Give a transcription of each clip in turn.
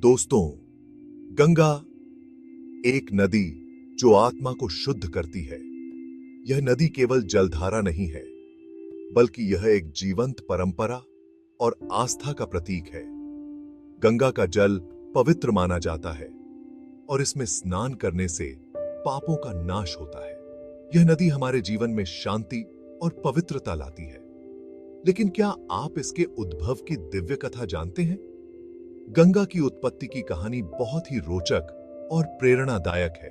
दोस्तों, गंगा एक नदी जो आत्मा को शुद्ध करती है। यह नदी केवल जलधारा नहीं है, बल्कि यह एक जीवंत परंपरा और आस्था का प्रतीक है। गंगा का जल पवित्र माना जाता है और इसमें स्नान करने से पापों का नाश होता है। यह नदी हमारे जीवन में शांति और पवित्रता लाती है। लेकिन क्या आप इसके उद्भव की दिव्य कथा जानते हैं? गंगा की उत्पत्ति की कहानी बहुत ही रोचक और प्रेरणादायक है।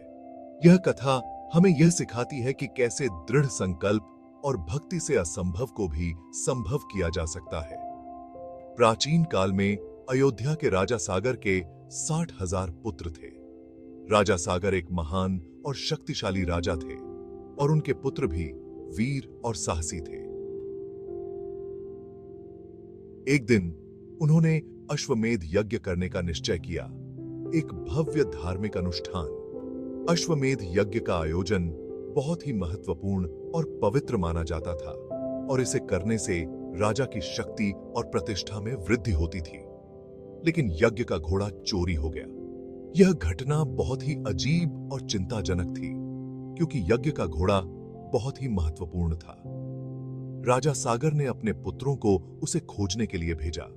यह कथा हमें यह सिखाती है कि कैसे दृढ़ संकल्प और भक्ति से असंभव को भी संभव किया जा सकता है। प्राचीन काल में अयोध्या के राजा सागर के 60,000 पुत्र थे। राजा सागर एक महान और शक्तिशाली राजा थे और उनके पुत्र भी वीर और साहसी थे। एक दिन उन्होंने अश्वमेध यज्ञ करने का निश्चय किया, एक भव्य धार्मिक अनुष्ठान। अश्वमेध यज्ञ का आयोजन बहुत ही महत्वपूर्ण और पवित्र माना जाता था और इसे करने से राजा की शक्ति और प्रतिष्ठा में वृद्धि होती थी। लेकिन यज्ञ का घोड़ा चोरी हो गया। यह घटना बहुत ही अजीब और चिंताजनक थी, क्योंकि यज्ञ का घोड़ा बहुत ही महत्वपूर्ण था। राजा सागर ने अपने पुत्रों को उसे खोजने के लिए भेजा।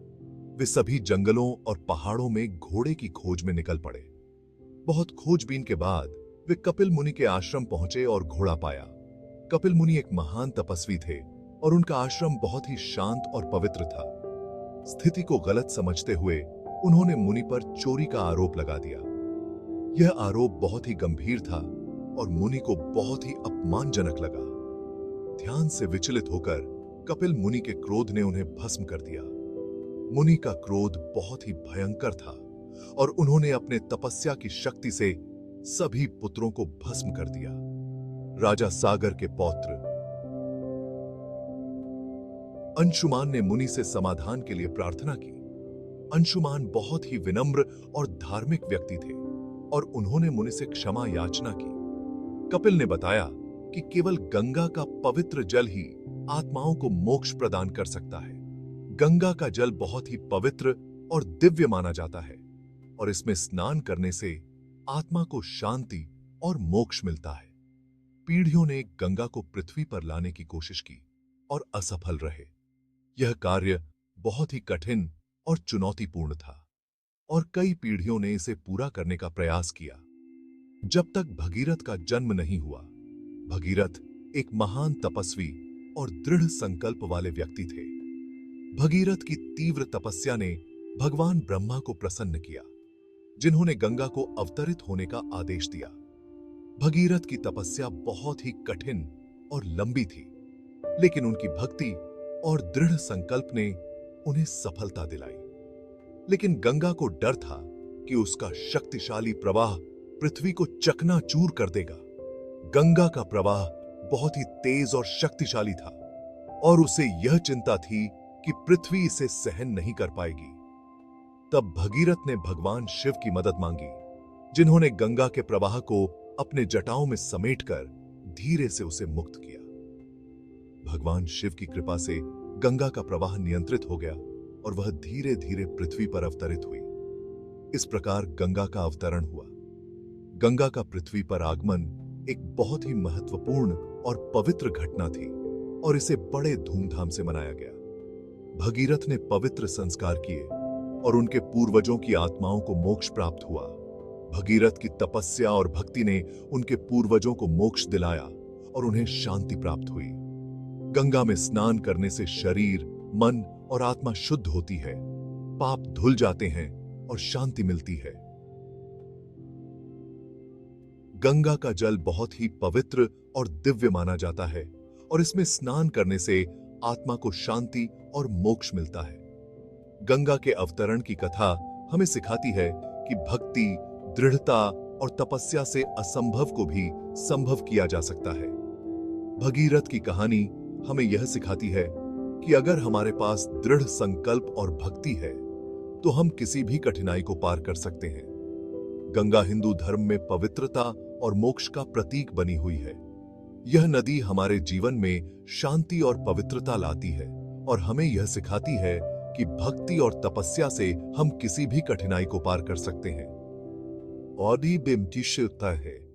वे सभी जंगलों और पहाड़ों में घोड़े की खोज में निकल पड़े। बहुत खोजबीन के बाद वे कपिल मुनि के आश्रम पहुंचे और घोड़ा पाया। कपिल मुनि एक महान तपस्वी थे और उनका आश्रम बहुत ही शांत और पवित्र था। स्थिति को गलत समझते हुए उन्होंने मुनि पर चोरी का आरोप लगा दिया। यह आरोप बहुत ही गंभीर था और मुनि को बहुत ही अपमानजनक लगा। ध्यान से विचलित होकर कपिल मुनि के क्रोध ने उन्हें भस्म कर दिया। मुनि का क्रोध बहुत ही भयंकर था और उन्होंने अपने तपस्या की शक्ति से सभी पुत्रों को भस्म कर दिया। राजा सागर के पौत्र अंशुमान ने मुनि से समाधान के लिए प्रार्थना की। अंशुमान बहुत ही विनम्र और धार्मिक व्यक्ति थे और उन्होंने मुनि से क्षमा याचना की। कपिल ने बताया कि केवल गंगा का पवित्र जल ही आत्माओं को मोक्ष प्रदान कर सकता है। गंगा का जल बहुत ही पवित्र और दिव्य माना जाता है और इसमें स्नान करने से आत्मा को शांति और मोक्ष मिलता है। पीढ़ियों ने गंगा को पृथ्वी पर लाने की कोशिश की और असफल रहे। यह कार्य बहुत ही कठिन और चुनौतीपूर्ण था और कई पीढ़ियों ने इसे पूरा करने का प्रयास किया, जब तक भगीरथ का जन्म नहीं हुआ। भगीरथ एक महान तपस्वी और दृढ़ संकल्प वाले व्यक्ति थे। भगीरथ की तीव्र तपस्या ने भगवान ब्रह्मा को प्रसन्न किया, जिन्होंने गंगा को अवतरित होने का आदेश दिया। भगीरथ की तपस्या बहुत ही कठिन और लंबी थी, लेकिन उनकी भक्ति और दृढ़ संकल्प ने उन्हें सफलता दिलाई। लेकिन गंगा को डर था कि उसका शक्तिशाली प्रवाह पृथ्वी को चकनाचूर कर देगा। गंगा का प्रवाह बहुत ही तेज और शक्तिशाली था और उसे यह चिंता थी कि पृथ्वी इसे सहन नहीं कर पाएगी। तब भगीरथ ने भगवान शिव की मदद मांगी, जिन्होंने गंगा के प्रवाह को अपने जटाओं में समेटकर धीरे से उसे मुक्त किया। भगवान शिव की कृपा से गंगा का प्रवाह नियंत्रित हो गया और वह धीरे धीरे पृथ्वी पर अवतरित हुई। इस प्रकार गंगा का अवतरण हुआ। गंगा का पृथ्वी पर आगमन एक बहुत ही महत्वपूर्ण और पवित्र घटना थी और इसे बड़े धूमधाम से मनाया गया। भगीरथ ने पवित्र संस्कार किए और उनके पूर्वजों की आत्माओं को मोक्ष प्राप्त हुआ। भगीरथ की तपस्या और भक्ति ने उनके पूर्वजों को मोक्ष दिलाया और उन्हें शांति प्राप्त हुई। गंगा में स्नान करने से शरीर, मन और आत्मा शुद्ध होती है, पाप धुल जाते हैं और शांति मिलती है। गंगा का जल बहुत ही पवित्र और दिव्य माना जाता है और इसमें स्नान करने से आत्मा को शांति और मोक्ष मिलता है। गंगा के अवतरण की कथा हमें सिखाती है कि भक्ति, दृढ़ता और तपस्या से असंभव को भी संभव किया जा सकता है। भगीरथ की कहानी हमें यह सिखाती है कि अगर हमारे पास दृढ़ संकल्प और भक्ति है, तो हम किसी भी कठिनाई को पार कर सकते हैं। गंगा हिंदू धर्म में पवित्रता और मोक्ष का प्रतीक बनी हुई है। यह नदी हमारे जीवन में शांति और पवित्रता लाती है और हमें यह सिखाती है कि भक्ति और तपस्या से हम किसी भी कठिनाई को पार कर सकते हैं। ऑडी बिम्टिशता है